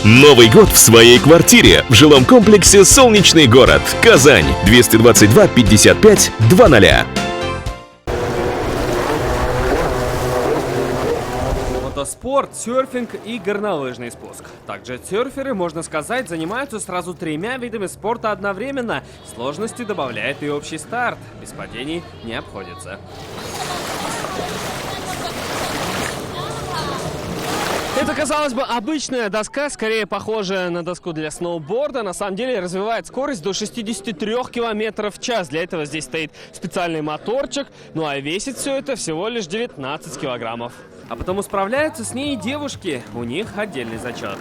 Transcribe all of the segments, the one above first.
Новый год в своей квартире в жилом комплексе «Солнечный город», Казань, 222 55 00. Мотоспорт, серфинг и горнолыжный спуск. Также серферы, можно сказать, занимаются сразу тремя видами спорта одновременно. Сложности добавляет и общий старт. Без падений не обходится. Это, казалось бы, обычная доска, скорее похожая на доску для сноуборда. На самом деле развивает скорость до 63 км в час. Для этого здесь стоит специальный моторчик. Ну а весит все это всего лишь 19 килограммов. А потому справляются с ней и девушки. У них отдельный зачет.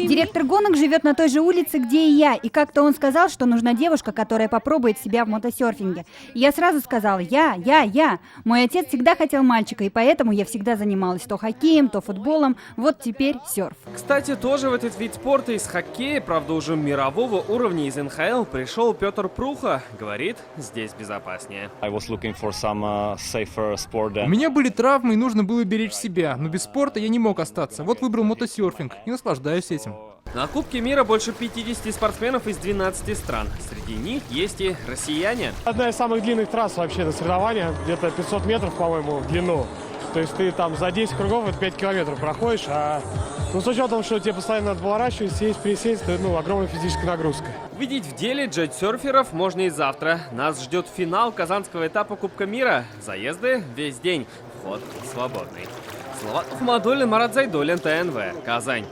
Директор гонок живет на той же улице, где и я. И как-то он сказал, что нужна девушка, которая попробует себя в мотосерфинге. И я сразу сказала: я. Мой отец всегда хотел мальчика, и поэтому я всегда занималась то хоккеем, то футболом. Вот теперь серф. Кстати, тоже в этот вид спорта из хоккея, правда уже мирового уровня, из НХЛ, пришел Петр Пруха. Говорит, здесь безопаснее. У меня были травмы, и нужно было беречь себя, но без спорта я не мог остаться. Вот выбрал мотосерфинг и наслаждаюсь этим. На Кубке мира больше 50 спортсменов из 12 стран. Среди них есть и россияне. Одна из самых длинных трасс вообще на соревнования, где-то 500 метров, по-моему, в длину. То есть ты там за 10 кругов это 5 километров проходишь, с учетом, что тебе постоянно надо поворачивать, сесть, пересесть, то огромная физическая нагрузка. Увидеть в деле джет-серферов можно и завтра. Нас ждет финал казанского этапа Кубка мира. Заезды весь день. Вход свободный. Салават Ахмадуллин, Марат Зайдуллин, ТНВ, Казань.